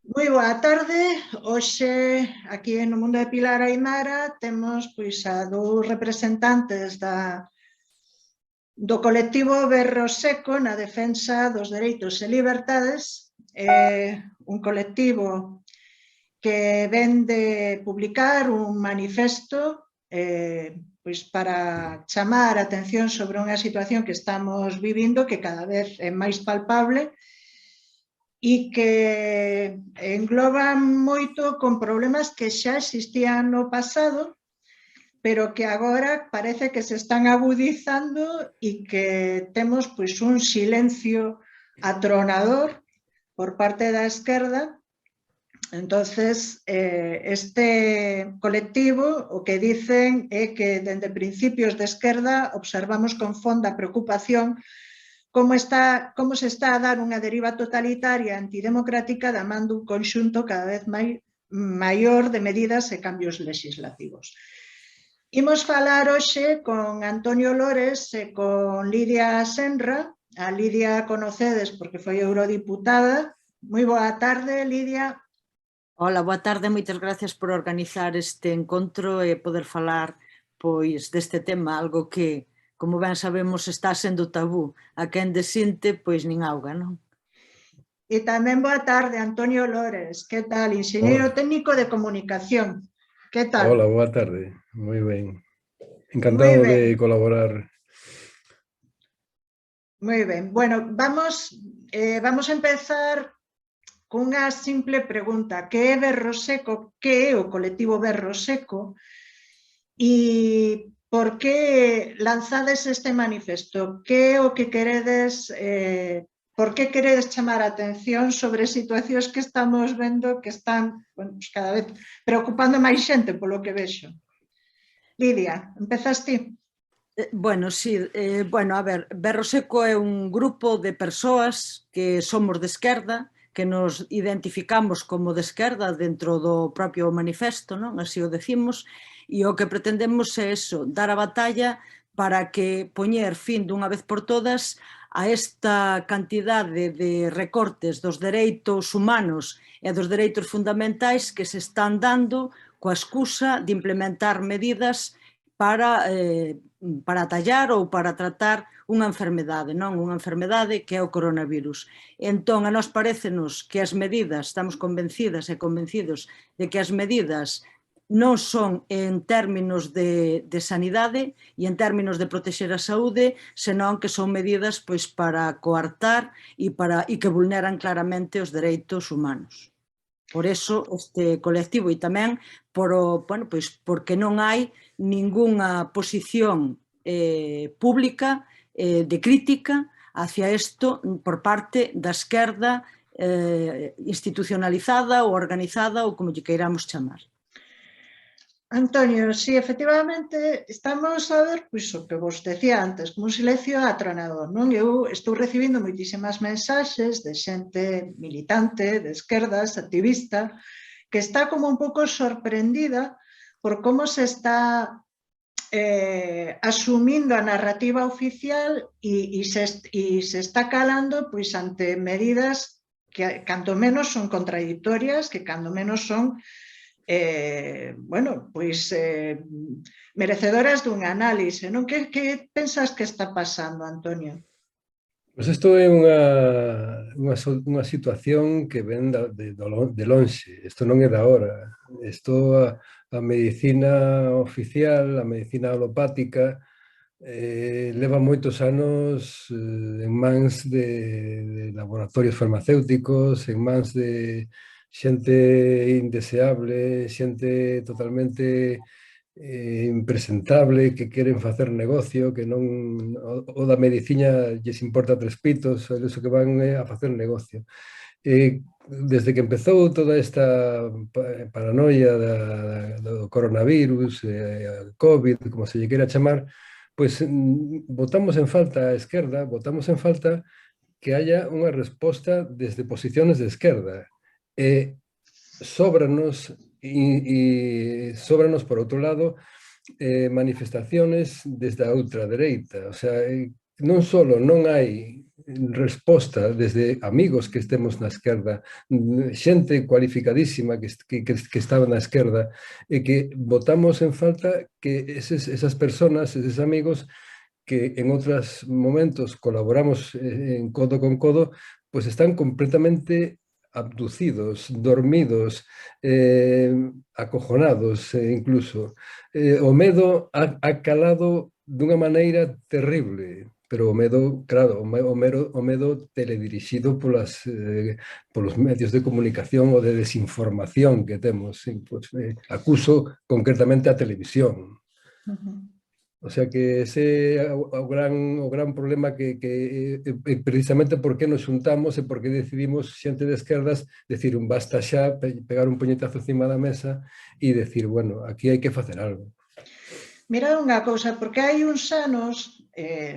Moi boa tarde. Hoxe, aquí no Mundo de Pilar Aimara, temos a dous representantes do colectivo Berro Seco na defensa dos dereitos e liberdades, un colectivo que ven de publicar un manifesto para chamar a atención sobre unha situación que estamos vivindo que cada vez é máis palpable e que engloban moito con problemas que xa existían no pasado, pero que agora parece que se están agudizando e que temos un silencio atronador por parte da esquerda. Entonces, este colectivo o que dicen é que dende principios de esquerda observamos con fonda preocupación como se está a dar unha deriva totalitaria antidemocrática da man dun conxunto cada vez maior de medidas e cambios legislativos. Imos falar hoxe con Antonio Lores e con Lidia Senra. A Lidia conocedes porque foi eurodiputada. Moi boa tarde, Lidia. Hola, boa tarde, moitas gracias por organizar este encontro e poder falar deste tema, algo que, como ben sabemos, está sendo tabú. A quen desinte, pois nin auga, non? E tamén boa tarde, Antonio Lores. Que tal? Enxeñeiro técnico de comunicación. Que tal? Hola, boa tarde. Moi ben. Encantado de colaborar. Moi ben. Bueno, vamos a empezar cunha simple pregunta. Que é Berro Seco? Que é o colectivo Berro Seco? E por que lanzades este manifesto? Que é o que queredes... por que queredes chamar a atención sobre situacións que estamos vendo que están cada vez preocupando máis xente, polo que vexo? Lidia, empezas ti. Bueno, sí, a ver, Berro Seco é un grupo de persoas que somos de esquerda, que nos identificamos como de esquerda dentro do propio manifesto, non? Así o decimos, e o que pretendemos é eso, dar a batalla para que poñer fin dunha vez por todas a esta cantidade de recortes dos dereitos humanos e dos dereitos fundamentais que se están dando coa excusa de implementar medidas para atallar ou para tratar unha enfermedade, non? Unha enfermedade que é o coronavirus. Entón, a nós parecenos que as medidas, estamos convencidas e convencidos de que as medidas non son en términos de sanidade e en términos de protexer a saúde, senón que son medidas para coartar e que vulneran claramente os dereitos humanos. Por eso este colectivo e tamén porque non hai ningunha posición pública de crítica hacia isto por parte da esquerda institucionalizada ou organizada ou como lle queiramos chamar. Antonio, sí, efectivamente, estamos a ver, o que vos decía antes, como un silencio atronador, non? Eu estou recibindo moitísimas mensaxes de xente militante, de esquerdas, activista, que está como un pouco sorprendida por como se está asumindo a narrativa oficial e se está calando ante medidas que canto menos son contradictorias, que canto menos son merecedoras dun análise, non? Que pensas que está pasando, Antonio? Pois isto é unha situación que ven de lonxe. Isto non é da hora. Isto a medicina oficial, a medicina alopática, leva moitos anos en mans de laboratorios farmacéuticos, en mans de xente indeseable, xente totalmente impresentable, que queren facer negocio, que non o da medicina lles importa tres pitos, eso que van a facer negocio. Desde que empezou toda esta paranoia do coronavirus, COVID, como se lle queira chamar, pois votamos en falta a esquerda, votamos en falta que haya unha resposta desde posiciones de esquerda. Sóbranos, por outro lado, manifestaciones desde a ultradereita. O sea, non só non hai resposta desde amigos que estemos na esquerda, xente cualificadísima que estaba na esquerda, e que botamos en falta que esas personas, esos amigos, que en outros momentos colaboramos en codo con codo, pues están completamente abducidos, dormidos, acojonados incluso. O medo ha calado dunha maneira terrible, pero o medo, claro, o medo teledirixido polos medios de comunicación ou de desinformación que temos. Sí, pues, acuso concretamente a televisión. O sea que ese é o gran problema que precisamente por que nos xuntamos e por que decidimos xente de esquerdas decir un basta xa, pegar un puñetazo encima da mesa e decir, bueno, aquí hai que facer algo. Mira unha cousa, porque hai uns anos,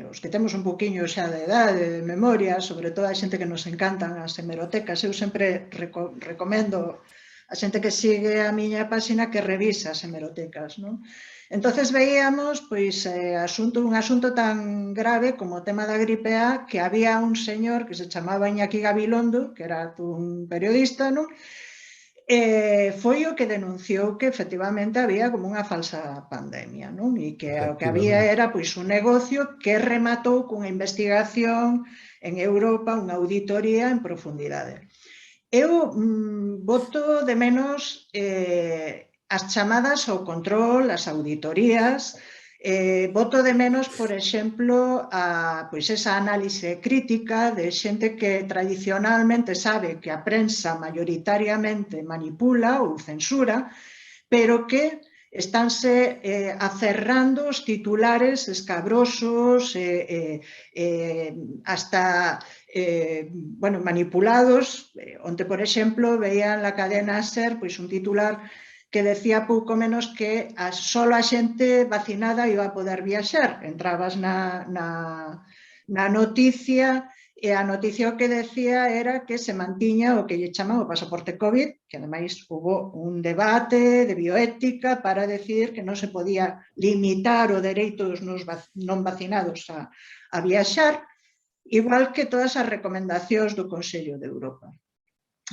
os que temos un poquinho xa de idade, de memoria, sobre todo a xente que nos encantan as hemerotecas, eu sempre recomendo a xente que sigue a miña páxina que revisa as hemerotecas, non? Entonces veíamos pois, un asunto tan grave como o tema da gripe A, que había un señor que se chamaba Iñaki Gabilondo, que era un periodista, non? Foi o que denunciou que efectivamente había como unha falsa pandemia, non? E que o que había era pois un negocio que rematou cunha investigación en Europa, unha auditoría en profundidade. Eu boto de menos as chamadas ao control, as auditorías, boto de menos, por exemplo, pois esa análise crítica de xente que tradicionalmente sabe que a prensa maioritariamente manipula ou censura, pero que estánse acerrando os titulares escabrosos, hasta manipulados. Onte, por exemplo, veía en la cadena SER pois un titular que decía pouco menos que só a xente vacinada iba a poder viaxar. Entrabas na noticia e a noticia o que decía era que se mantiña o que lle chaman o pasaporte COVID, que ademais hubo un debate de bioética para decir que non se podía limitar o dereito dos non vacinados a viaxar, igual que todas as recomendacións do Consello de Europa.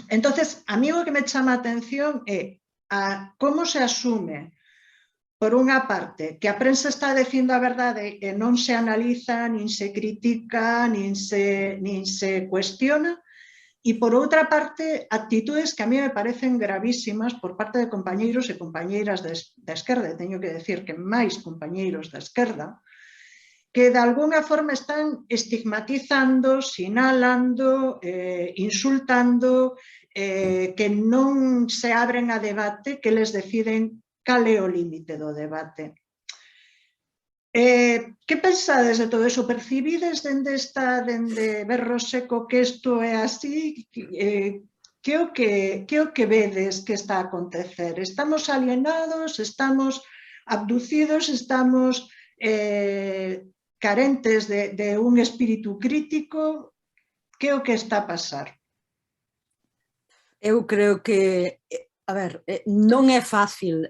Entonces, a mí o que me chama a atención é como se asume, por unha parte, que a prensa está dicindo a verdade e non se analiza, nin se critica, nin se cuestiona, e por outra parte, actitudes que a mí me parecen gravísimas por parte de compañeiros e compañeiras da esquerda, teño que decir que máis compañeiros da esquerda, que de alguna forma están estigmatizando, sinalando, insultando, que non se abren a debate, que les deciden cal é o límite do debate. Que pensades de todo iso? Percibides dende Berro Seco que isto é así? Que o que vedes que está a acontecer? Estamos alienados? Estamos abducidos? Estamos carentes de un espírito crítico? Que o que está a pasar? Eu creo que, a ver, non é fácil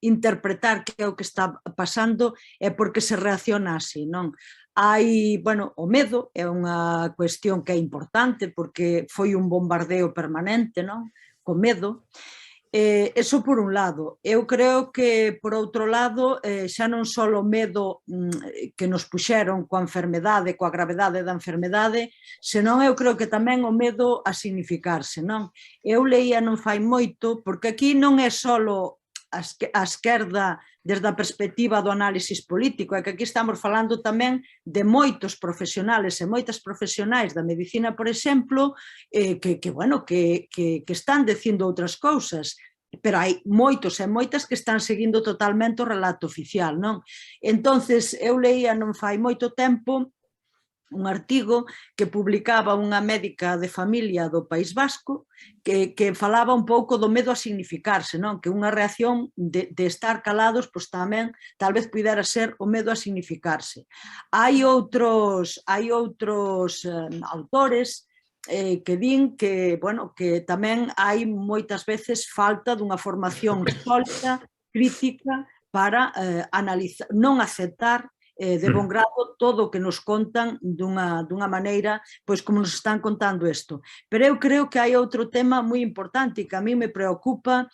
interpretar que é o que está pasando e por que se reacciona así, non? Hai, bueno, o medo é unha cuestión que é importante porque foi un bombardeo permanente, non? Co medo. Eso por un lado. Eu creo que, por outro lado, xa non só o medo que nos puxeron coa enfermedade, coa gravedade da enfermedade, senón eu creo que tamén o medo a significarse, non? Eu leía non fai moito, porque aquí non é só a esquerda desde a perspectiva do análisis político, é que aquí estamos falando tamén de moitos profesionales e moitas profesionais da medicina, por exemplo, que están dicindo outras cousas, pero hai moitos e moitas que están seguindo totalmente o relato oficial, non? Entonces, eu leía non fai moito tempo un artigo que publicaba unha médica de familia do País Vasco que falaba un pouco do medo a significarse, non? Que unha reacción de estar calados, pois tamén tal vez pudera ser o medo a significarse. Hai outros autores que din que, bueno, que tamén hai moitas veces falta dunha formación sólida, crítica, para analizar, non aceptar de bon grado todo o que nos contan dunha maneira, pois como nos están contando isto. Pero eu creo que hai outro tema moi importante e que a mí me preocupa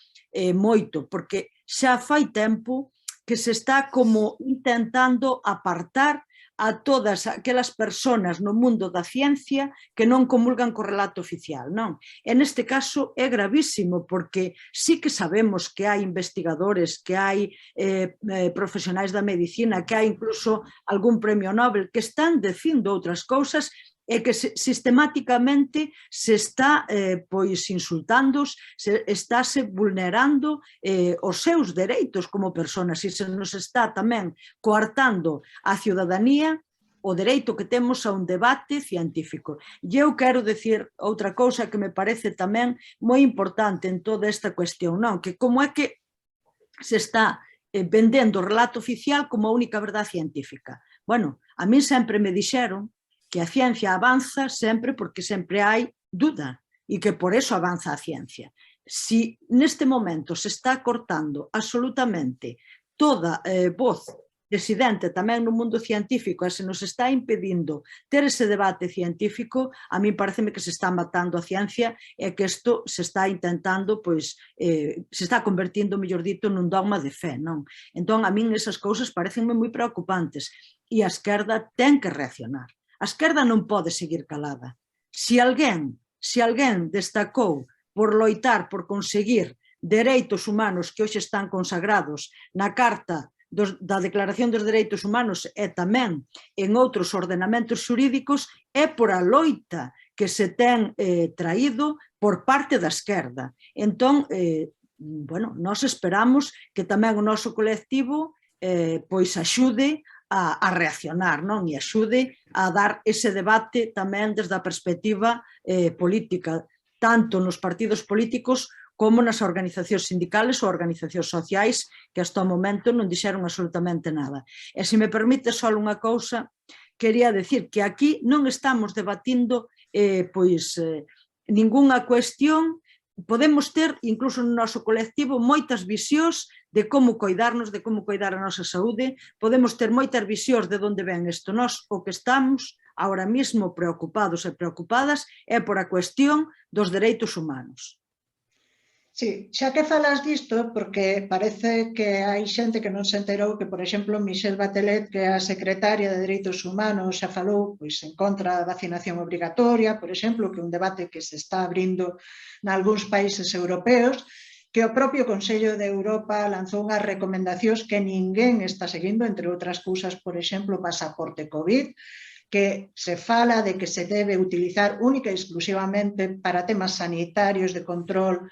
moito, porque xa fai tempo que se está como intentando apartar a todas aquelas persoas no mundo da ciencia que non comulgan co relato oficial, non? E neste caso é gravísimo, porque sí que sabemos que hai investigadores, que hai profesionais da medicina, que hai incluso algún premio Nobel que están dicindo outras cousas e que sistemáticamente se está pois insultando, estáse vulnerando os seus dereitos como persoas e se nos está tamén coartando a ciudadanía o dereito que temos a un debate científico. E eu quero decir outra cousa que me parece tamén moi importante en toda esta cuestión, non? Que como é que se está vendendo o relato oficial como a única verdade científica. Bueno, a mí sempre me dixeron que a ciencia avanza sempre porque sempre hai duda e que por eso avanza a ciencia. Si neste momento se está cortando absolutamente toda voz disidente tamén no mundo científico e se nos está impedindo ter ese debate científico, a mí pareceme que se está matando a ciencia e que isto se está intentando, pois, se está convertindo, mellor dito, nun dogma de fe, non? Entón, a min esas cousas parecenme moi preocupantes e a esquerda ten que reaccionar. A esquerda non pode seguir calada. Se alguén destacou por loitar, por conseguir dereitos humanos que hoxe están consagrados na Carta da Declaración dos Dereitos Humanos e tamén en outros ordenamentos xurídicos, é por a loita que se ten traído por parte da esquerda. Entón, bueno, nós esperamos que tamén o noso colectivo pois axude a reaccionar, non? E axude a dar ese debate tamén desde a perspectiva política, tanto nos partidos políticos como nas organizacións sindicales ou organizacións sociais que hasta o momento non dixeron absolutamente nada. E se me permite só unha cousa, quería decir que aquí non estamos debatindo pois ningunha cuestión. Podemos ter, incluso no noso colectivo, moitas visións de como coidarnos, de como coidar a nosa saúde, podemos ter moitas visións de onde ven isto. Nós o que estamos ahora mismo preocupados e preocupadas é por a cuestión dos dereitos humanos. Sí, xa que falas disto, porque parece que hai xente que non se enterou que, por exemplo, Michelle Bachelet, que é a secretaria de Dereitos Humanos, xa falou pois, en contra da vacinación obrigatoria, por exemplo, que é un debate que se está abrindo nalgúns países europeos, que o propio Consello de Europa lanzou unhas recomendacións que ninguén está seguindo, entre outras cousas, por exemplo, o pasaporte COVID, que se fala de que se debe utilizar única e exclusivamente para temas sanitarios de control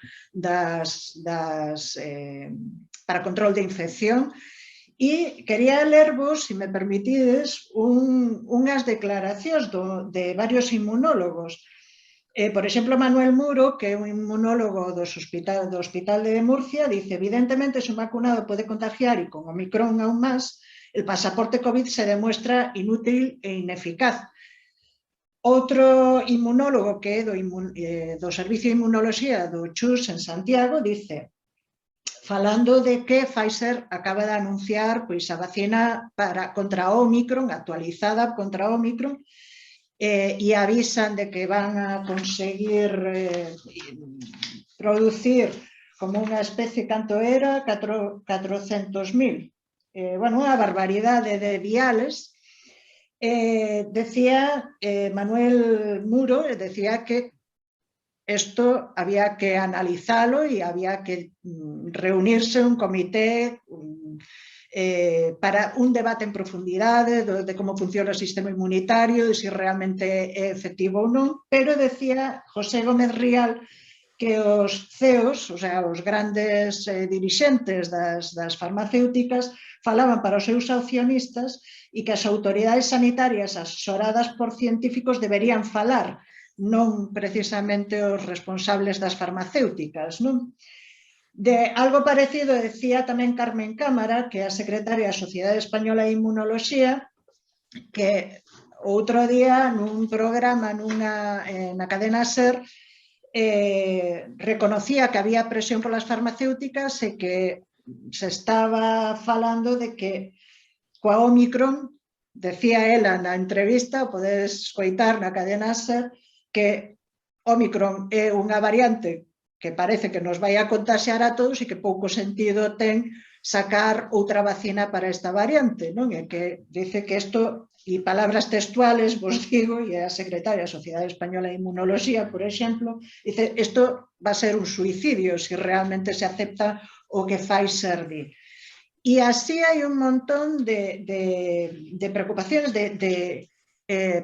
para control de infección. E quería lervos, se me permitides, unhas declaracións de varios inmunólogos. Por exemplo, Manuel Muro, que é un inmunólogo do Hospital de Murcia, dice: evidentemente, se un vacunado pode contagiar e con Omicron aún máis, el pasaporte COVID se demuestra inútil e ineficaz. Outro inmunólogo que é do Servicio de Inmunoloxía do CHUS en Santiago dice, falando de que Pfizer acaba de anunciar pois, a vacina contra Omicron, actualizada contra Omicron, e avisan de que van a conseguir producir como unha especie, canto era, 400.000. Bueno, unha barbaridade de viales. Decía Manuel Muro, decía que isto había que analizalo e había que reunirse un comité para un debate en profundidade de como funciona o sistema inmunitario, de se realmente é efectivo ou non, pero decía José Gómez Rial que os CEOs, o sea, os grandes dirixentes das farmacéuticas, falaban para os seus accionistas e que as autoridades sanitarias asesoradas por científicos deberían falar, non precisamente os responsables das farmacéuticas, non? De algo parecido decía tamén Carmen Cámara, que é a secretaria da Sociedade Española de Inmunoloxía, que outro día nun programa na cadena SER reconocía que había presión polas farmacéuticas e que se estaba falando de que coa Omicron decía ela na entrevista, podes escoitar na cadena SER, que Ómicron é unha variante que parece que nos vai a contaxiar a todos e que pouco sentido ten sacar outra vacina para esta variante, non? E que dice que isto, e palabras textuales, vos digo, e a secretaria da Sociedade Española de Inmunoloxía, por exemplo, dice, isto va a ser un suicidio se realmente se acepta o que Pfizer di. E así hai un montón de preocupaciones de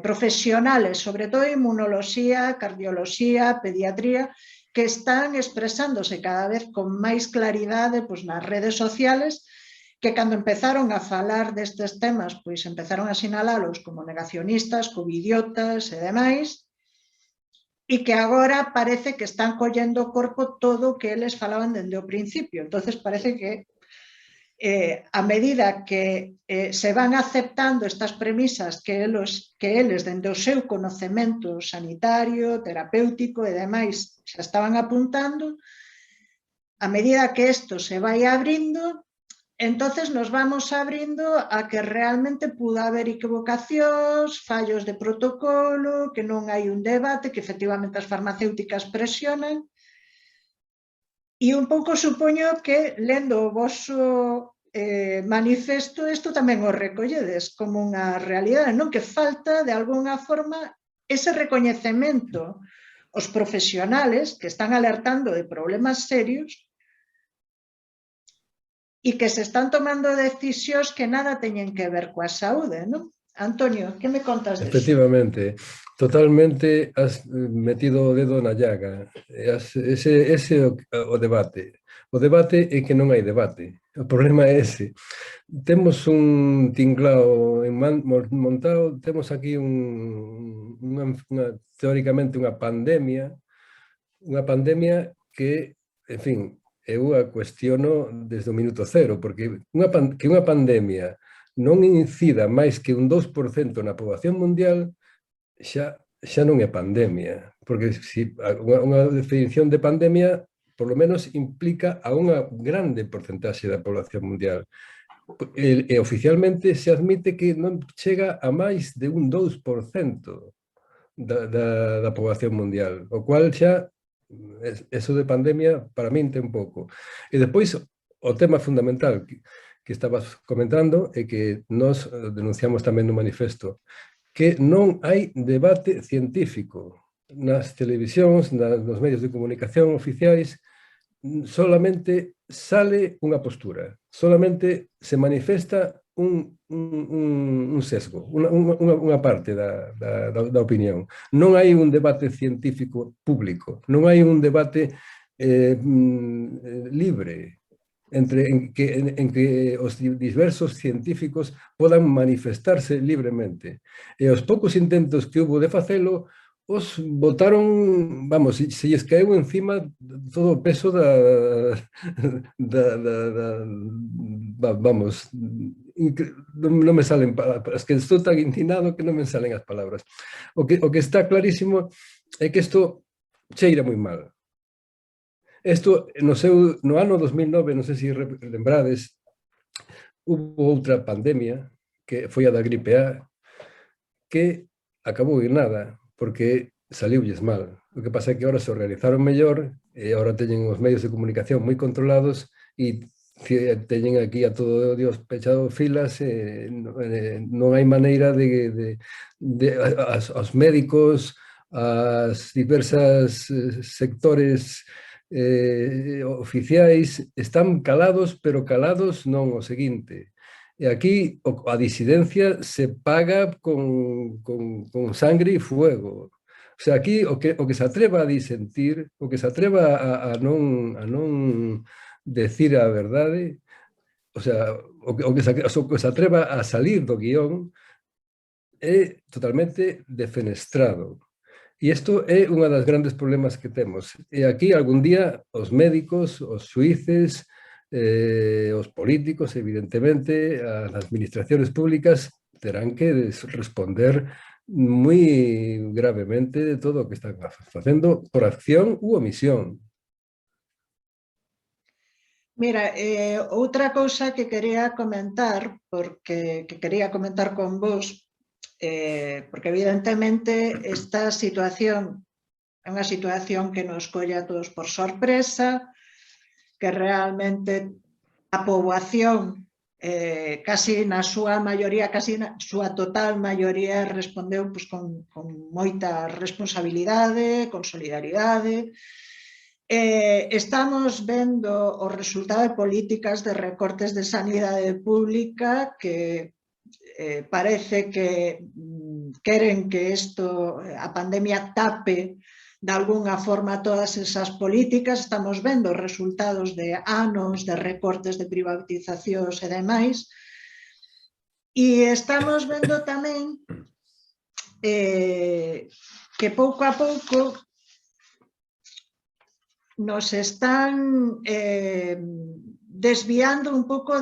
profesionales, sobre todo inmunoloxía, cardioloxía, pediatría, que están expresándose cada vez con máis claridade pois, nas redes sociales, que cando empezaron a falar destes temas, pois empezaron a sinalálos como negacionistas, covidiotas e demais, e que agora parece que están collendo o corpo todo o que eles falaban dende o principio. Entonces parece que a medida que se van aceptando estas premisas que eles dende o seu conocemento sanitario, terapéutico e demais xa estaban apuntando, a medida que isto se vai abrindo, entonces nos vamos abrindo a que realmente pudo haber equivocacións, fallos de protocolo, que non hai un debate, que efectivamente as farmacéuticas presionan. E un pouco supoño que, lendo o voso manifesto, isto tamén o recolledes como unha realidade, non? Que falta, de alguna forma, ese recoñecemento aos profesionales que están alertando de problemas serios e que se están tomando decisións que nada teñen que ver coa saúde, non? Antonio, que me contas disso? Efectivamente, totalmente has metido o dedo na llaga. Ese é o debate. O debate é que non hai debate. O problema é ese. Temos un tinglao montado, temos aquí teóricamente unha pandemia que, en fin, eu a cuestiono desde o minuto cero, porque que unha pandemia non incida máis que un 2% na poboación mundial xa non é pandemia, porque unha definición de pandemia por lo menos implica a unha grande porcentaxe da población mundial. E oficialmente se admite que non chega a máis de un 2% da poboación mundial, o cual xa, eso de pandemia, para min ten pouco. E despois, o tema fundamental que estabas comentando é que nós denunciamos tamén no manifesto que non hai debate científico nas televisións, nos medios de comunicación oficiais, solamente sale unha postura, solamente se manifesta un sesgo, unha parte da opinión. Non hai un debate científico público, non hai un debate libre en que os diversos científicos podan manifestarse libremente. E os poucos intentos que hubo de facelo os botaron, vamos, se lles caeu encima todo o peso vamos, non me salen palabras, que estou tan indignado que non me salen as palabras. O que está clarísimo é que isto cheira moi mal. Isto, no ano 2009, non sei se lembrades, hubo outra pandemia, que foi a da gripe A, que acabou en nada, porque saliulles mal. O que pasa é que ahora se organizaron mellor e agora teñen os medios de comunicación moi controlados e teñen aquí a todo Dios pechado filas, non hai maneira aos médicos, as diversas sectores oficiais están calados, pero calados non o seguinte. E aquí a disidencia se paga con sangre e fuego. O sea, aquí o que se atreva a disentir, o que se atreva a non decir a verdade, o sea, o que se atreva a salir do guión é totalmente defenestrado. E isto é unha das grandes problemas que temos. E aquí, algún día, os médicos, os xuíces, os políticos, evidentemente, as administraciones públicas terán que responder moi gravemente de todo o que están facendo por acción ou omisión. Mira, outra cousa que quería comentar, que quería comentar con vos, porque evidentemente esta situación é unha situación que nos colle a todos por sorpresa, que realmente a poboación casi na súa maioría, casi na súa total maioría respondeu pues, con moita responsabilidade, con solidaridade. Estamos vendo o resultado de políticas de recortes de sanidade pública que parece que queren que a pandemia tape de alguna forma todas esas políticas. Estamos vendo resultados de anos de recortes de privatizacións e demais. E estamos vendo tamén que pouco a pouco nos están desviando un pouco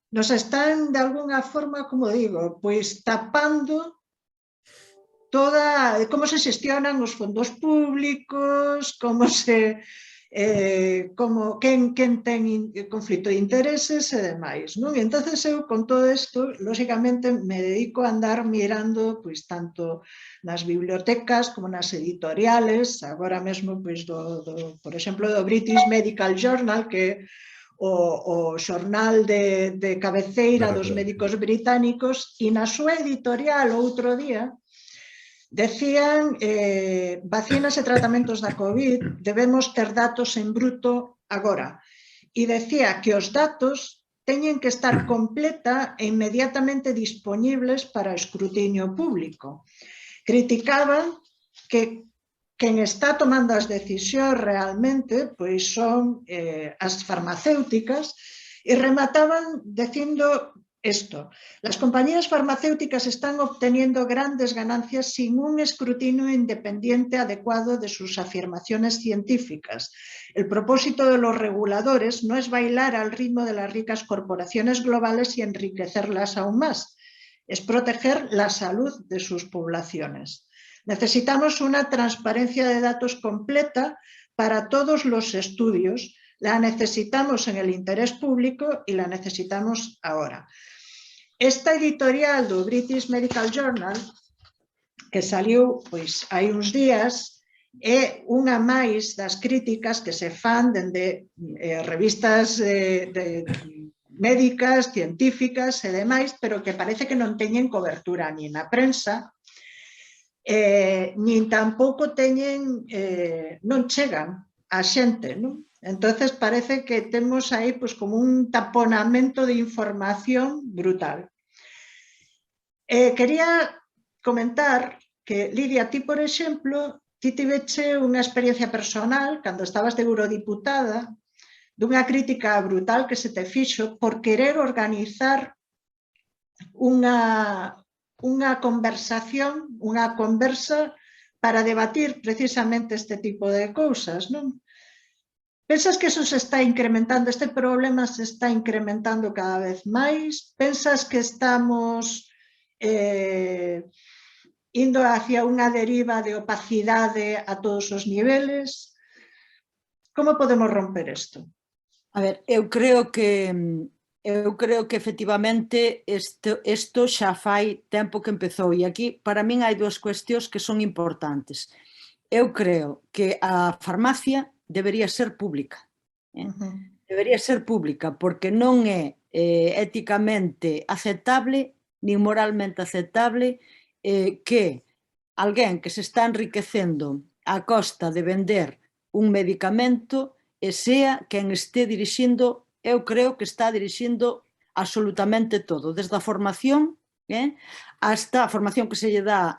nos están de alguna forma, como digo, pois tapando como se xestionan os fondos públicos, quen ten conflito de intereses e demais. Non? E entón, eu con todo isto, lógicamente, me dedico a andar mirando tanto nas bibliotecas como nas editoriales, agora mesmo, por exemplo, do British Medical Journal, que o xornal de cabeceira dos médicos británicos, e na súa editorial outro día decían vacinas e tratamentos da COVID, debemos ter datos en bruto agora. E decía que os datos teñen que estar completa e inmediatamente disponibles para escrutinio público. Criticaban que quen está tomando as decisións realmente son as farmacéuticas e remataban dicindo esto: las compañías farmacéuticas están obteniendo grandes ganancias sin un escrutinio independiente adecuado de sus afirmaciones científicas. El propósito de los reguladores no es bailar al ritmo de las ricas corporaciones globales y enriquecerlas aún más, es proteger la salud de sus poblaciones. Necesitamos una transparencia de datos completa para todos los estudios. La necesitamos en el interés público y la necesitamos ahora. Esta editorial do British Medical Journal, que saliu hai uns días, é unha máis das críticas que se fan dende revistas médicas, científicas e demais, pero que parece que non teñen cobertura ni na prensa, nin tampouco non chegan a xente, non? Entonces parece que temos aí como un taponamento de información brutal. Quería comentar que, Lidia, ti, por exemplo, ti tiveche unha experiencia personal cando estabas de eurodiputada dunha crítica brutal que se te fixo por querer organizar unha conversación, unha conversa para debatir precisamente este tipo de cousas, non? Pensas que eso se está incrementando, este problema se está incrementando cada vez máis? Pensas que estamos indo hacia unha deriva de opacidade a todos os niveles? Como podemos romper isto? A ver, eu creo que efectivamente isto xa fai tempo que empezou, e aquí para min hai dúas cuestións que son importantes. Eu creo que a farmacia debería ser pública. Debería ser pública porque non é éticamente aceptable nin moralmente aceptable que alguén que se está enriquecendo a costa de vender un medicamento sea quen este dirixindo, eu creo que está dirixindo absolutamente todo, desde a formación hasta a formación que se lle dá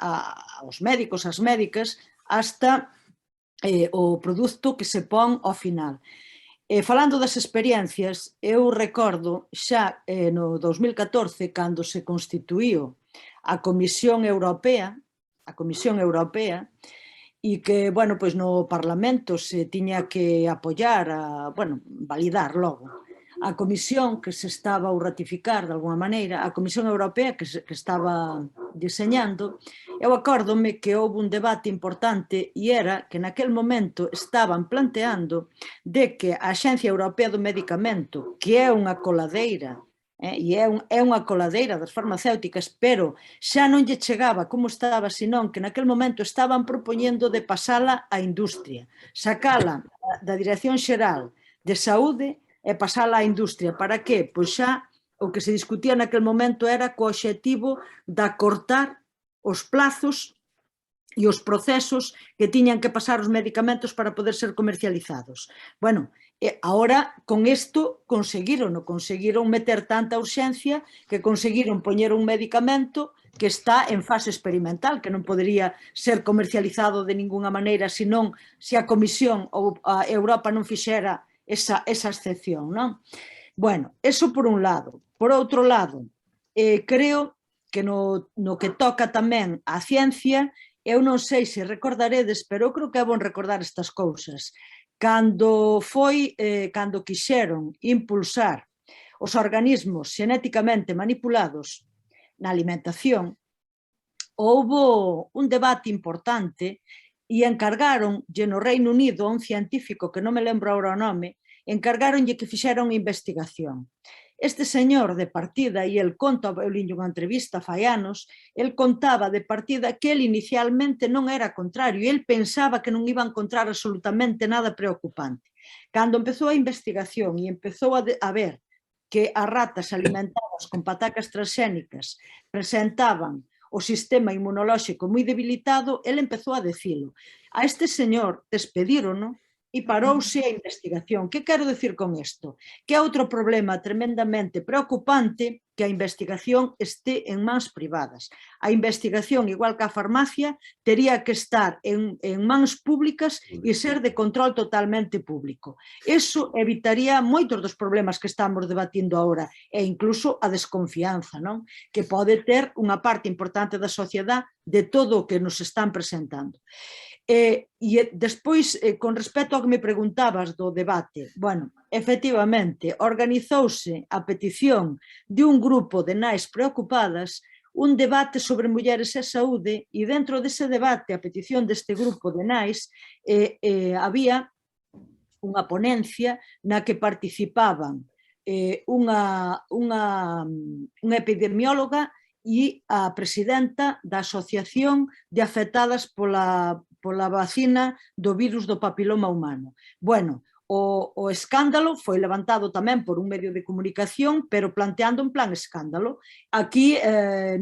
aos médicos, ás médicas, hasta o produto que se pon ao final. Falando das experiencias, eu recordo xa no 2014, cando se constituíu a Comisión Europea, e que, bueno, pois no Parlamento se tiña que apoiar, validar logo a Comisión que se estaba a ratificar de alguna maneira, a Comisión Europea que estaba diseñando, eu acórdome que houve un debate importante e era que naquel momento estaban planteando de que a Axencia Europea do Medicamento, que é unha coladeira, e é unha coladeira das farmacéuticas, pero xa non lle chegaba como estaba, senón que naquel momento estaban propoñendo de pasala á industria, sacala da Dirección Xeral de Saúde e pasala á industria. Para que? Pois xa o que se discutía naquel momento era co obxectivo de acortar os plazos e os procesos que tiñan que pasar os medicamentos para poder ser comercializados. Bueno, agora con isto conseguiron meter tanta urxencia que conseguiron poñer un medicamento que está en fase experimental, que non podería ser comercializado de ninguna maneira senón se a Comisión ou a Europa non fixera esa excepción, non? Bueno, eso por un lado. Por outro lado, creo que no que toca tamén a ciencia, eu non sei se recordaredes, pero eu creo que é bon recordar estas cousas. Cando quixeron impulsar os organismos xenéticamente manipulados na alimentación, houve un debate importante e encargaron no Reino Unido a un científico que non me lembro agora o nome, encargaronlle que fixera unha investigación. Este señor de partida, e el conta, eu liño unha entrevista fai anos, el contaba de partida que el inicialmente non era contrario, e el pensaba que non iba a encontrar absolutamente nada preocupante. Cando empezou a investigación e empezou a ver que as ratas alimentadas con patacas transxénicas presentaban o sistema inmunolóxico moi debilitado, ele empezou a decilo. A este señor despedírono e parouse a investigación. Que quero decir con isto? Que é outro problema tremendamente preocupante que a investigación este en mans privadas. A investigación, igual que a farmacia, tería que estar en mans públicas e ser de control totalmente público. Iso evitaría moitos dos problemas que estamos debatindo agora e incluso a desconfianza, non? Que pode ter unha parte importante da sociedade de todo o que nos están presentando. E despois, con respecto ao que me preguntabas do debate, bueno, efectivamente, organizouse a petición de un grupo de nais preocupadas un debate sobre mulleres e saúde e dentro dese debate, a petición deste grupo de nais, había unha ponencia na que participaban unha epidemióloga e a presidenta da Asociación de Afectadas pola vacina do virus do papiloma humano. Bueno, o escándalo foi levantado tamén por un medio de comunicación, pero planteando en plan escándalo. Aquí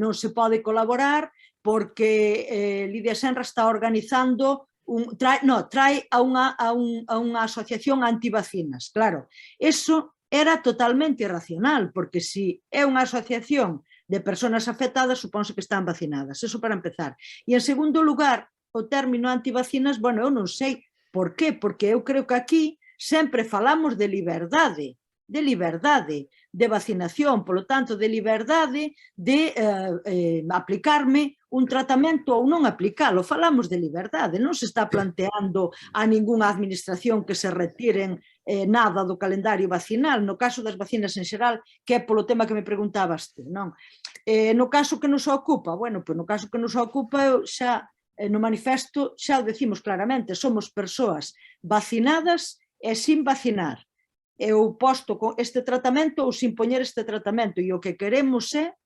non se pode colaborar porque Lidia Senra está organizando trae a unha asociación antivacinas. Claro, eso era totalmente irracional, porque se é unha asociación de persoas afectadas, supónse que están vacinadas. Eso para empezar. E en segundo lugar, o término antivacinas, bueno, eu non sei por qué, porque eu creo que aquí sempre falamos de liberdade, de vacinación, polo tanto, de liberdade de aplicarme un tratamento ou non aplicalo. Falamos de liberdade, non se está planteando a ningunha administración que se retiren nada do calendario vacinal, no caso das vacinas en xeral, que é polo tema que me preguntabas ti, non? No caso que nos ocupa, bueno, pois no caso que nos ocupa, xa no manifesto xa o decimos claramente, somos persoas vacinadas e sin vacinar. Eu posto con este tratamento ou sin poñer este tratamento, e o que queremos é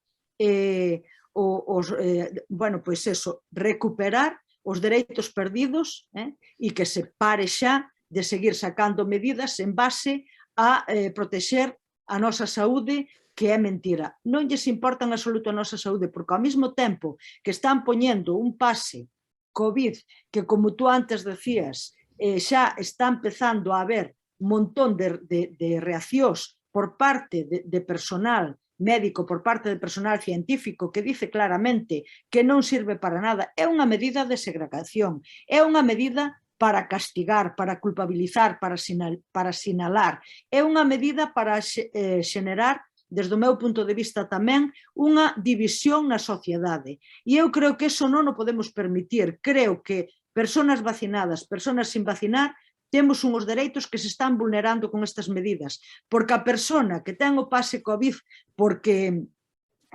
recuperar os dereitos perdidos e que se pare xa de seguir sacando medidas en base a protexer a nosa saúde, que é mentira. Non lles importa en absoluto a nosa saúde, porque ao mesmo tempo que están poñendo un pase COVID, que como tú antes decías, xa está empezando a haber un montón de reaccións por parte de personal médico, por parte de personal científico, que dice claramente que non sirve para nada. É unha medida de segregación, é unha medida para castigar, para culpabilizar, para sinalar. É unha medida para xenerar, desde o meu punto de vista tamén, unha división na sociedade. E eu creo que iso non o podemos permitir. Creo que persoas vacinadas, persoas sin vacinar, temos uns dereitos que se están vulnerando con estas medidas, porque a persona que ten o pase COVID porque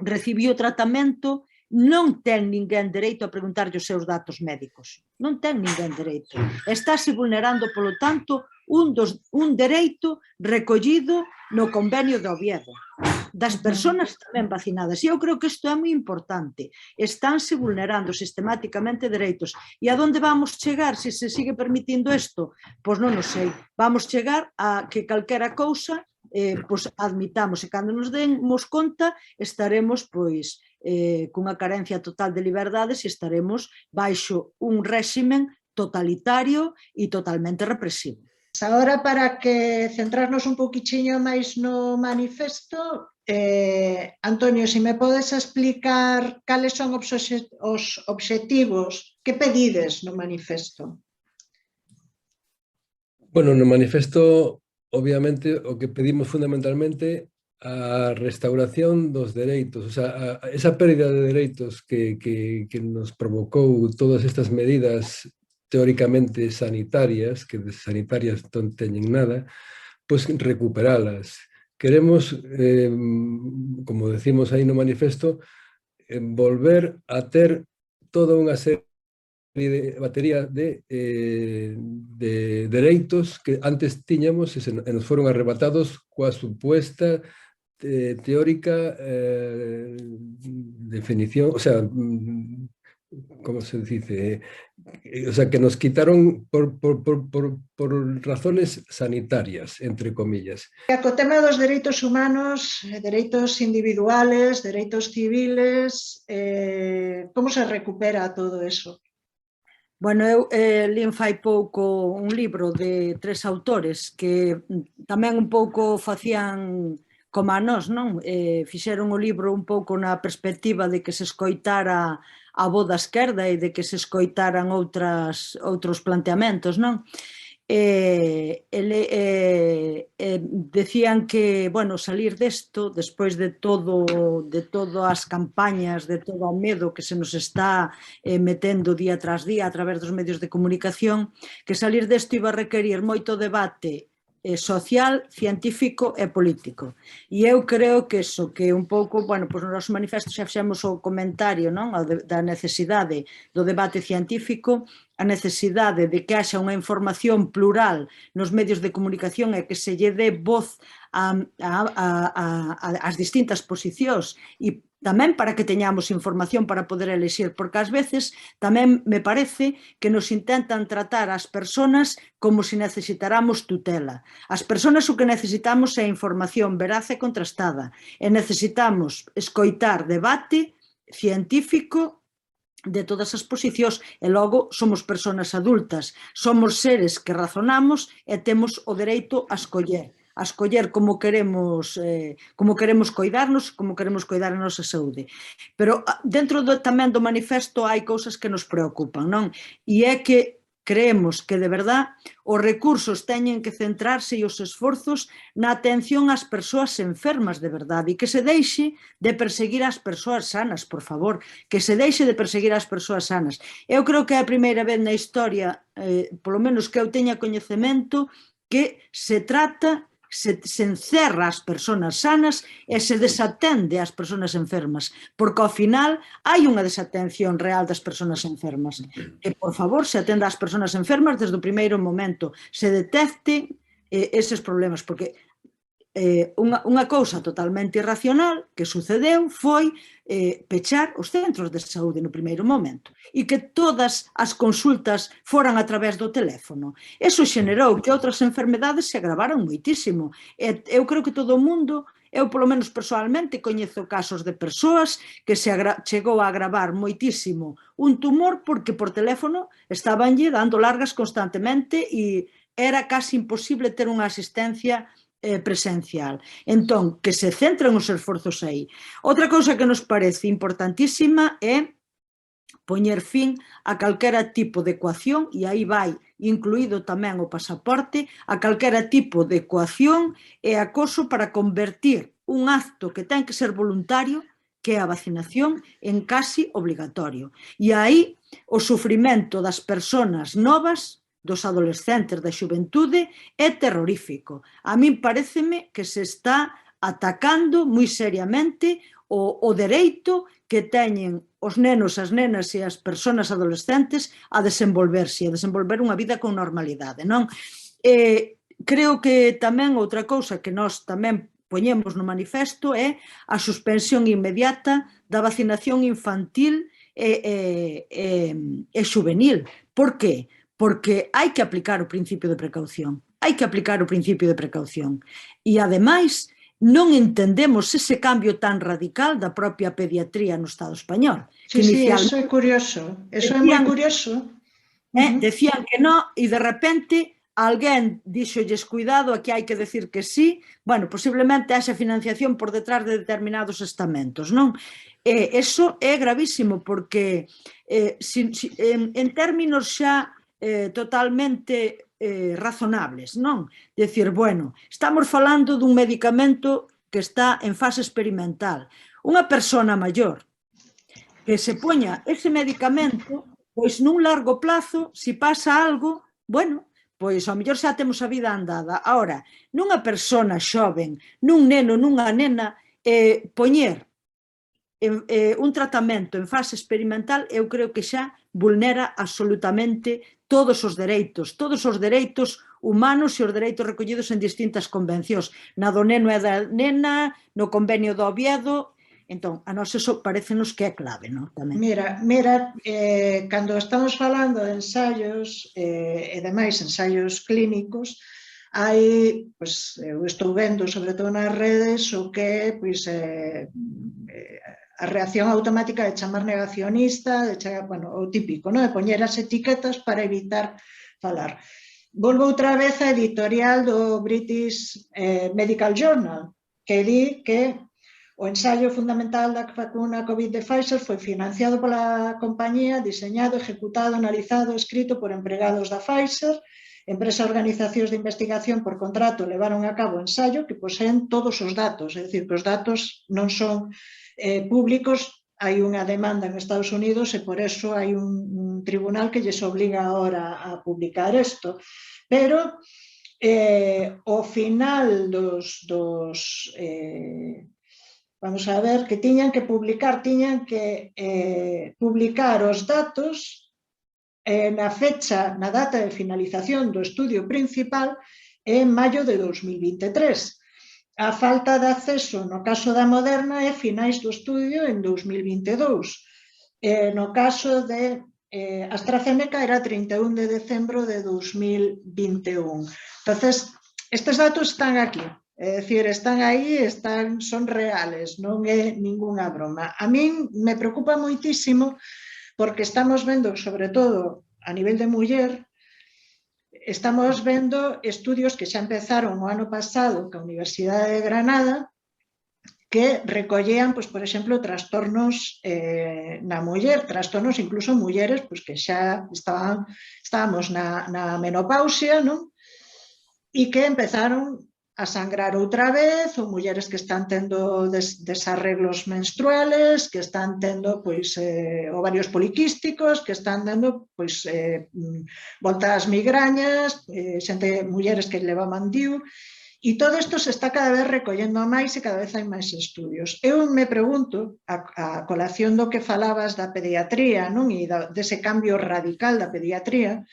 recibiu tratamento non ten ninguén dereito a preguntarlle os seus datos médicos. Non ten ninguén dereito. Estáse vulnerando, polo tanto, un dereito recollido no convenio de Oviedo das persoas tamén vacinadas. E eu creo que isto é moi importante. Estánse vulnerando sistemáticamente dereitos. E a donde vamos chegar se se sigue permitindo isto? Pois non o sei. Vamos chegar a que calquera cousa pois admitamos, e cando nos demos conta estaremos pois cunha carencia total de liberdades e estaremos baixo un réximen totalitario e totalmente represivo. Agora, para que centrarnos un poquichiño máis no manifesto, Antonio, se me podes explicar cales son os obxectivos que pedides no manifesto? Bueno, no manifesto, obviamente, o que pedimos fundamentalmente a restauración dos dereitos, o sea, esa pérdida de dereitos que nos provocou todas estas medidas teóricamente sanitarias, que de sanitarias non teñen nada, pois recuperalas. Queremos, como decimos aí no manifesto, volver a ter toda unha batería de dereitos que antes tiñamos e nos foron arrebatados coa supuesta teórica definición, o sea, ¿cómo se dice? O sea, que nos quitaron por razones sanitarias, entre comillas. Co tema dos dereitos humanos, dereitos individuales, dereitos civiles, como se recupera todo eso? Bueno, eu lín fai pouco un libro de 3 autores que tamén un pouco facían como a nós, non? Fixeron o libro un pouco na perspectiva de que se escoitara a voz da esquerda e de que se escoitaran outros planteamentos, non? Decían que, bueno, salir desto, despois de todas as campañas, de todo o medo que se nos está metendo día tras día a través dos medios de comunicación, que salir desto iba a requerir moito debate social, científico e político. E eu creo que iso, que un pouco, bueno, pois nos nosos manifestos xa fixemos o comentario, non, da necesidade do debate científico, a necesidade de que haxa unha información plural nos medios de comunicación e que se lle dé voz ás distintas posicións e tamén para que teñamos información para poder elexir, porque ás veces tamén me parece que nos intentan tratar as persoas como se necesitáramos tutela. As persoas o que necesitamos é información veraz e contrastada e necesitamos escoitar debate científico de todas as posicións e logo somos persoas adultas, somos seres que razonamos e temos o dereito a escoller como queremos coidarnos, como queremos coidar a nosa saúde. Pero dentro tamén do manifesto hai cousas que nos preocupan, non? E é que creemos que de verdad os recursos teñen que centrarse e os esforzos na atención ás persoas enfermas de verdade e que se deixe de perseguir as persoas sanas, por favor, que se deixe de perseguir as persoas sanas. Eu creo que é a primeira vez na historia, polo menos que eu teña coñecemento, que se trata se encerra as persoas sanas e se desatende as persoas enfermas, porque ao final hai unha desatención real das persoas enfermas. E, por favor, se atenda ás persoas enfermas desde o primeiro momento, se detecte eses problemas, porque unha cousa totalmente irracional que sucedeu foi pechar os centros de saúde no primeiro momento e que todas as consultas foran a través do teléfono. Eso xenerou que outras enfermedades se agravaran moitísimo. Eu creo que todo o mundo, eu polo menos persoalmente coñezo casos de persoas que se chegou a agravar moitísimo un tumor porque por teléfono estabanlle dando largas constantemente e era casi imposible ter unha asistencia presencial. Entón, que se centren os esforzos aí. Outra cousa que nos parece importantísima é poñer fin a calquera tipo de coacción, e aí vai incluído tamén o pasaporte, a calquera tipo de coacción e acoso para convertir un acto que ten que ser voluntario, que é a vacinación, en casi obligatorio. E aí o sufrimento das persoas novas dos adolescentes, da xuventude, é terrorífico. A min pareceme que se está atacando moi seriamente o dereito que teñen os nenos, as nenas e as persoas adolescentes a desenvolverse, a desenvolver unha vida con normalidade, non? Creo que tamén outra cousa que nós tamén poñemos no manifesto é a suspensión inmediata da vacinación infantil e xuvenil. Por que? Porque hai que aplicar o principio de precaución. Hai que aplicar o principio de precaución. E, ademais, non entendemos ese cambio tan radical da propia pediatría no Estado español. Sí, sí, eso é curioso. Eso é moi curioso. Decían que non e, de repente, alguén dixolles cuidado, aquí hai que decir que sí. Bueno, posiblemente haxa financiación por detrás de determinados estamentos, non? Eso é gravísimo porque en términos xa totalmente razonables, non? Decir, bueno, estamos falando dun medicamento que está en fase experimental. Unha persona maior que se poña ese medicamento, pois nun largo plazo, se pasa algo, bueno, pois ao mellor xa temos a vida andada. Ahora, nunha persona xoven, nun neno, nunha nena, poñer un tratamento en fase experimental, eu creo que xa vulnera absolutamente todos os dereitos humanos e os dereitos recollidos en distintas convencións. Na do neno e da nena, no convenio do Oviedo. Entón, a nós eso parecenos que é clave, non? Mira, cando estamos falando de ensaios e demais ensaios clínicos, hai, eu estou vendo, sobre todo nas redes, o que é a reacción automática de chamar negacionista, o típico, de poñer as etiquetas para evitar falar. Volvo outra vez á editorial do British Medical Journal, que di que o ensaio fundamental da vacuna COVID de Pfizer foi financiado pola compañía, diseñado, ejecutado, analizado, escrito por empregados da Pfizer. Empresa e organizacións de investigación por contrato levaron a cabo o ensaio que poseen todos os datos, é dicir, que os datos non son públicos. Hai unha demanda en Estados Unidos e por eso hai un tribunal que lles obliga agora a publicar isto. Pero ao final vamos a ver, que tiñan que publicar os datos na data de finalización do estudio principal en maio de 2023. A falta de acceso no caso da Moderna é finais do estudio en 2022. No caso de AstraZeneca era 31 de decembro de 2021. Entonces, estes datos están aquí. É dicir, están aí, son reales, non é ningunha broma. A min me preocupa moitísimo porque estamos vendo, sobre todo a nivel de muller, estamos vendo estudios que xa empezaron o ano pasado ca Universidade de Granada que recollían, por exemplo, trastornos na muller, trastornos incluso mulleres que xa estábamos na menopausia, non? E que empezaron a sangrar outra vez, ou mulleres que están tendo desarreglos menstruales, que están tendo ovarios poliquísticos, que están tendo voltas migrañas, mulleres que levaban DIU, e todo isto se está cada vez recollendo máis e cada vez hai máis estudios. Eu me pregunto, a colación do que falabas da pediatría, e dese cambio radical da pediatría,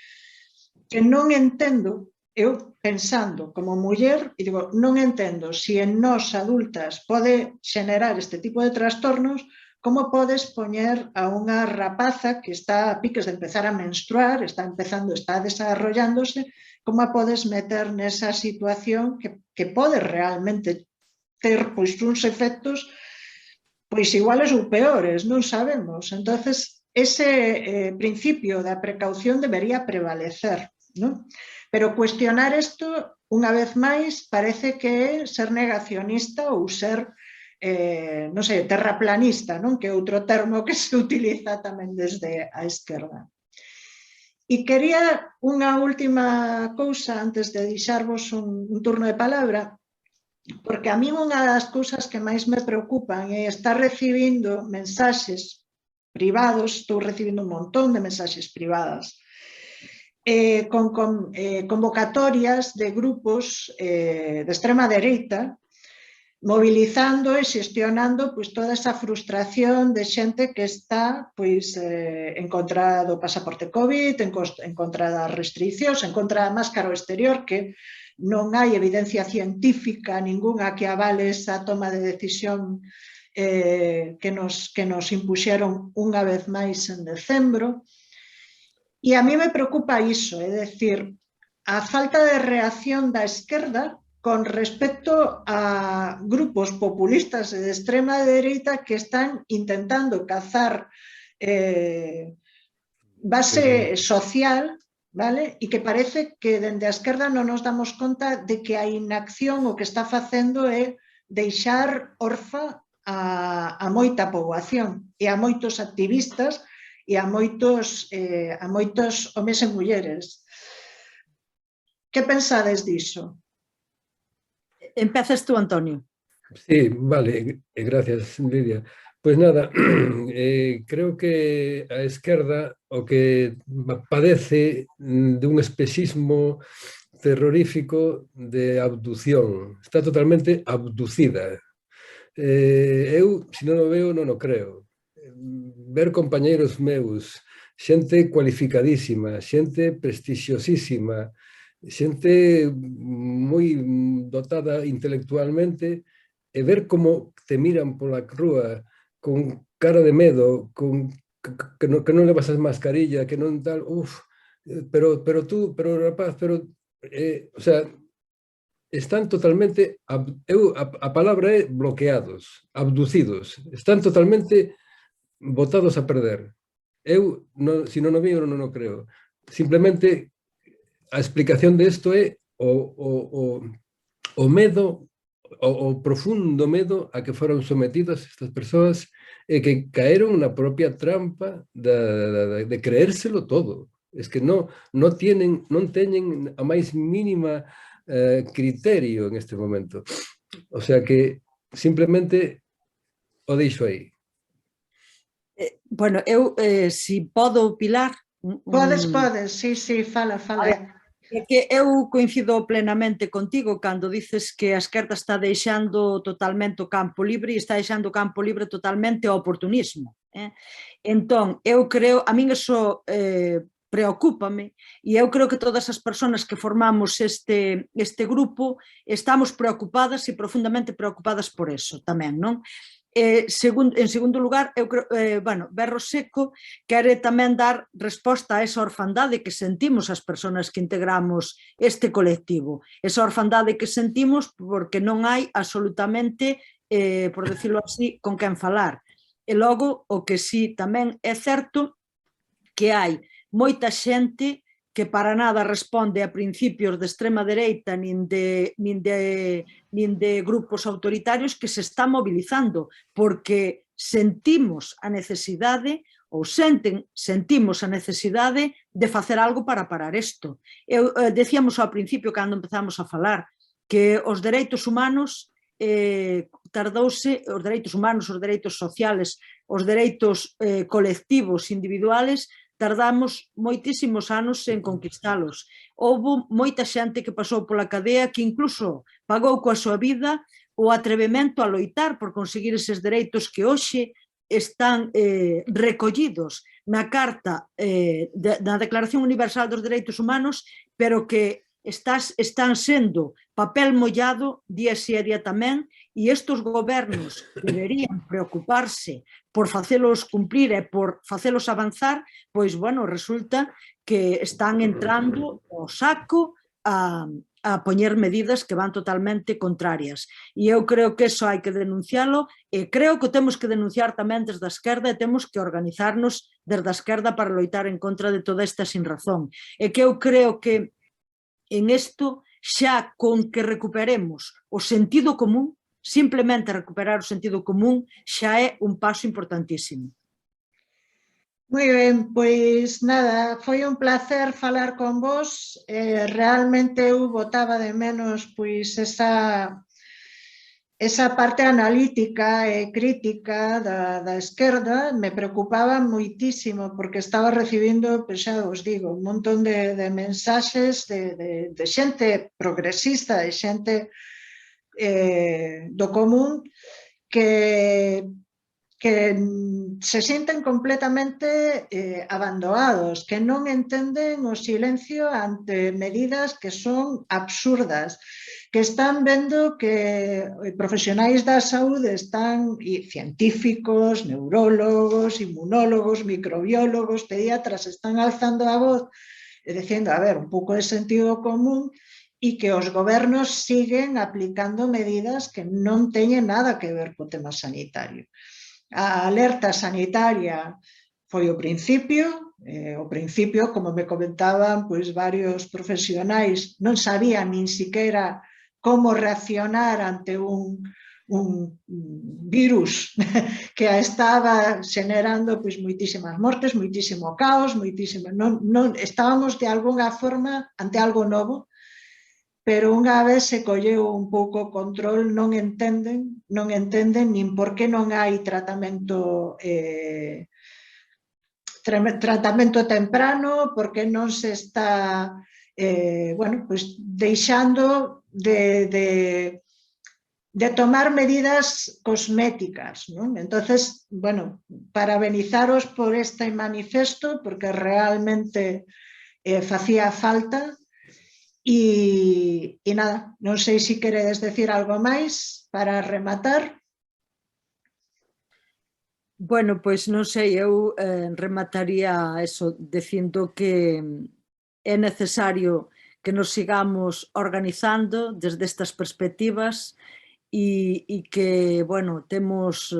que non entendo. Eu, pensando como muller, digo, non entendo se en nós adultas pode xenerar este tipo de trastornos, como podes poñer a unha rapaza que está a piques de empezar a menstruar, está desarrollándose, como a podes meter nesa situación que pode realmente ter uns efectos iguales ou peores, non sabemos. Entonces, ese principio da precaución debería prevalecer, non? Pero cuestionar isto, unha vez máis, parece que é ser negacionista ou ser, non sei, terraplanista, que é outro termo que se utiliza tamén desde a esquerda. E quería unha última cousa antes de deixarvos un turno de palabra, porque a mí unha das cousas que máis me preocupan é estar recibindo mensaxes privados, estou recibindo un montón de mensaxes privadas, con convocatorias de grupos de extrema dereita, mobilizando e xestionando pois, toda esa frustración de xente que está pois, en contra do pasaporte COVID, en contra das restriccións, en contra da máscara ao exterior, que non hai evidencia científica ningunha que avale esa toma de decisión que nos impuxeron unha vez máis en decembro. E a mí me preocupa iso, é dicir, a falta de reacción da esquerda con respecto a grupos populistas de extrema dereita que están intentando cazar base social, vale? E que parece que dende a esquerda non nos damos conta de que a inacción o que está facendo é deixar orfa a moita poboación e a moitos activistas e a moitos homes e mulleres. Que pensades diso? Empezas tú, Antonio. Sí, vale, gracias, Lidia. Pues nada, creo que a esquerda o que padece de un espesismo terrorífico de abducción. Está totalmente abducida. Eu, se non o veo, non o creo. Ver compañeiros meus, xente cualificadísima, xente prestixiosísima, xente moi dotada intelectualmente, e ver como te miran pola rúa con cara de medo, que non levas as mascarilla, que non tal, pero rapaz, o sea, están totalmente, a palabra é bloqueados, abducidos, están totalmente botados a perder. Eu, se non o vi, non o creo. Simplemente, a explicación de isto é o medo, o profundo medo a que foron sometidas estas persoas e que caeron na propia trampa de creérselo todo. Es que non teñen a máis mínima criterio en este momento. O sea que simplemente o deixo aí. Bueno, eu, si podo, Pilar... Podes, sí, fala. É que eu coincido plenamente contigo cando dices que a esquerda está deixando totalmente o campo libre e está deixando o campo libre totalmente ao oportunismo. Entón, eu creo, a min iso preocúpame e eu creo que todas as persoas que formamos este grupo estamos preocupadas e profundamente preocupadas por eso tamén, non? En segundo lugar, eu creo, Berro Seco quere tamén dar resposta a esa orfandade que sentimos as persoas que integramos este colectivo. Esa orfandade que sentimos porque non hai absolutamente, por decirlo así, con quen falar. E logo, o que sí tamén é certo que hai moita xente que para nada responde a principios de extrema dereita nin de grupos autoritarios que se está mobilizando, porque sentimos a necesidade ou sentimos a necesidade de facer algo para parar isto. Decíamos ao principio, cando empezamos a falar, que os dereitos humanos tardouse, os dereitos humanos, os dereitos sociales, os dereitos colectivos, individuales, tardamos moitísimos anos en conquistalos. Houve moita xente que pasou pola cadea que incluso pagou coa súa vida o atrevemento a loitar por conseguir eses dereitos que hoxe están recollidos na Carta da Declaración Universal dos Dereitos Humanos, pero que están sendo papel mollado día e día tamén, e estes gobernos deberían preocuparse por facelos cumplir e por facelos avanzar, pois, bueno, resulta que están entrando ao saco a poñer medidas que van totalmente contrarias. E eu creo que eso hai que denuncialo, e creo que temos que denunciar tamén desde a esquerda e temos que organizarnos desde a esquerda para loitar en contra de toda esta sinrazón. E que eu creo que en isto, xa con que recuperemos o sentido común, simplemente recuperar o sentido común xa é un paso importantísimo. Moi ben, pois nada, foi un placer falar con vos. Realmente eu botaba de menos pois esa esa parte analítica e crítica da esquerda me preocupaba moitísimo porque estaba recibindo, pois xa os digo, un montón de mensaxes de xente progresista, de xente do común que se sienten completamente abandonados, que non entenden o silencio ante medidas que son absurdas, que están vendo que profesionais da saúde están, e científicos, neurólogos, inmunólogos, microbiólogos, pediatras, están alzando a voz e dicindo, a ver, un pouco de sentido común, e que os gobernos siguen aplicando medidas que non teñen nada que ver co tema sanitario. A alerta sanitaria foi o principio, como me comentaban pois varios profesionais, non sabían nin siquiera como reaccionar ante un virus que estaba generando pois moitísimas mortes, moitísimo caos, estábamos de alguna forma ante algo novo, pero unha vez se colleu un pouco o control non entenden nin por que non hai tratamento temprano, por que non se está deixando de tomar medidas cosméticas, non? Entonces, parabenizaros por este manifesto, porque realmente facía falta. E nada, non sei se queredes decir algo máis para rematar. Bueno, pois non sei, eu remataría eso dicindo que é necesario que nos sigamos organizando desde estas perspectivas e que, bueno, temos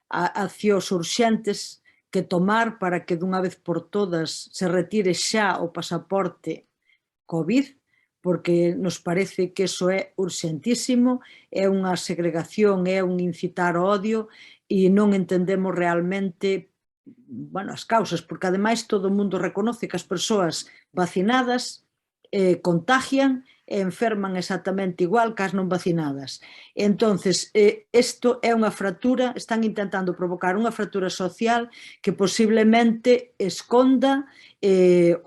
accións urxentes que tomar para que dunha vez por todas se retire xa o pasaporte COVID, porque nos parece que eso é urxentísimo, é unha segregación, é un incitar ao odio e non entendemos realmente as causas, porque ademais todo o mundo reconoce que as persoas vacinadas contagian e enferman exactamente igual que as non vacinadas. Entonces, isto é unha fractura, están intentando provocar unha fractura social que posiblemente esconda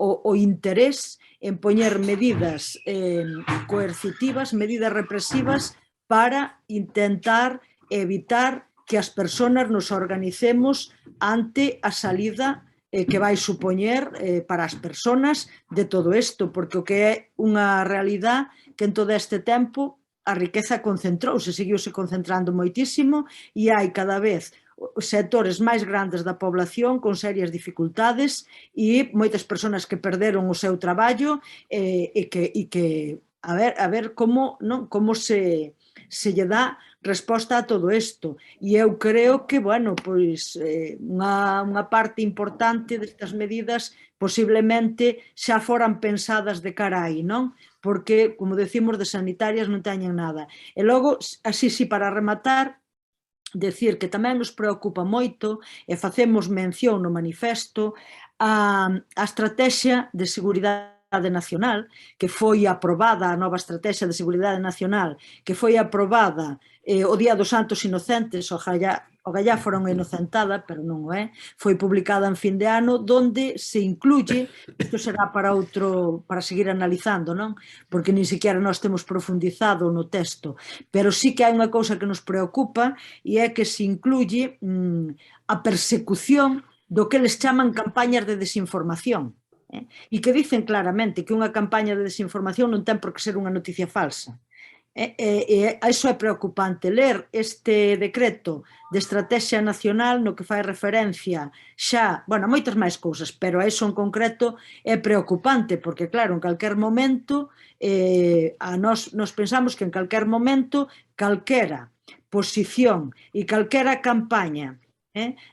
o interés en poñer medidas coercitivas, medidas represivas para intentar evitar que as persoas nos organicemos ante a salida que vai supoñer para as persoas de todo isto, porque o que é unha realidade que en todo este tempo a riqueza concentrouse, seguiuse concentrando moitísimo e hai cada vez sectores máis grandes da población con serias dificultades e moitas persoas que perderon o seu traballo e que a ver como se lle dá resposta a todo isto. E eu creo que, pois unha parte importante destas medidas posiblemente xa foran pensadas de cara aí, non? Porque, como decimos, de sanitarias non teñen nada. E logo, así para rematar, decir que tamén nos preocupa moito e facemos mención no manifesto a estrategia de seguridade nacional que foi aprobada, a nova estrategia de seguridade nacional que foi aprobada o Día dos Santos Inocentes, ogallá foron inocentada, pero non o é, foi publicada en fin de ano, donde se incluye, isto será para seguir analizando, non? Porque nin siquiera nós temos profundizado no texto, pero sí que hai unha cousa que nos preocupa e é que se incluye a persecución do que eles chaman campañas de desinformación, e que dicen claramente que unha campaña de desinformación non ten por que ser unha noticia falsa. Iso é preocupante. Ler este decreto de estrategia nacional no que fai referencia xa, a moitas máis cousas, pero a iso en concreto é preocupante, porque claro, en calquer momento nos pensamos que en calquer momento calquera posición e calquera campaña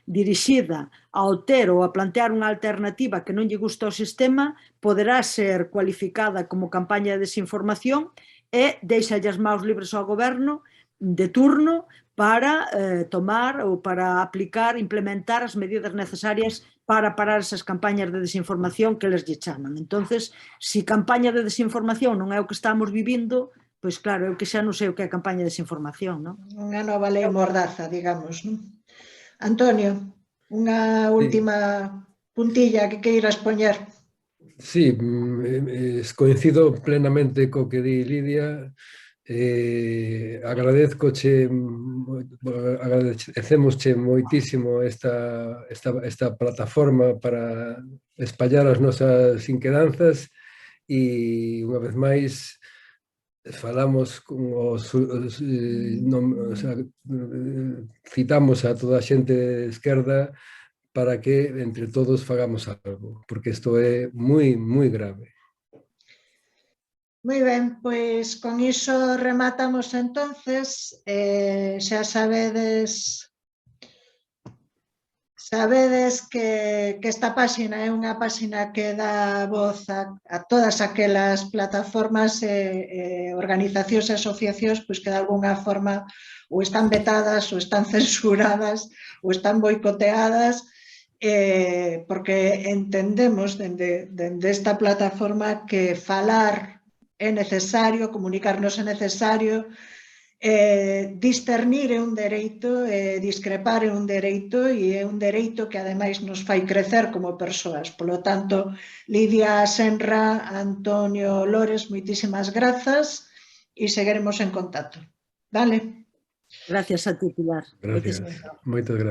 dirixida ao ter ou a plantear unha alternativa que non lle gusta ao sistema poderá ser cualificada como campaña de desinformación e deixa as maus libres ao goberno de turno para tomar ou para aplicar, implementar as medidas necesarias para parar esas campañas de desinformación que les lle chaman. Entonces, se campaña de desinformación non é o que estamos vivindo, pois claro, eu que xa non sei o que é a campaña de desinformación, non? Unha nova lei mordaza, digamos, non? Antonio, unha última puntilla que queiras poñer. Sí, coincido plenamente co que di Lidia. Agradecemosche moitísimo esta plataforma para espallar as nosas inquedanzas e, unha vez máis, falamos citamos a toda a xente de esquerda para que entre todos fagamos algo, porque isto é moi, moi grave. Moi ben, pois con iso rematamos entonces. Xa sabedes que esta páxina é unha páxina que dá voz a todas aquelas plataformas e organizacións e asociacións pois que de alguna forma ou están vetadas, ou están censuradas, ou están boicoteadas, porque entendemos dende esta plataforma que falar é necesario, comunicarnos é necesario, discernir é un dereito, discrepar é un dereito, e é un dereito que ademais nos fai crecer como persoas. Polo tanto, Lidia Senra, Antonio Lores, moitísimas grazas e seguiremos en contacto. Vale? Gracias a ti, Pilar. Gracias, moitas gracias.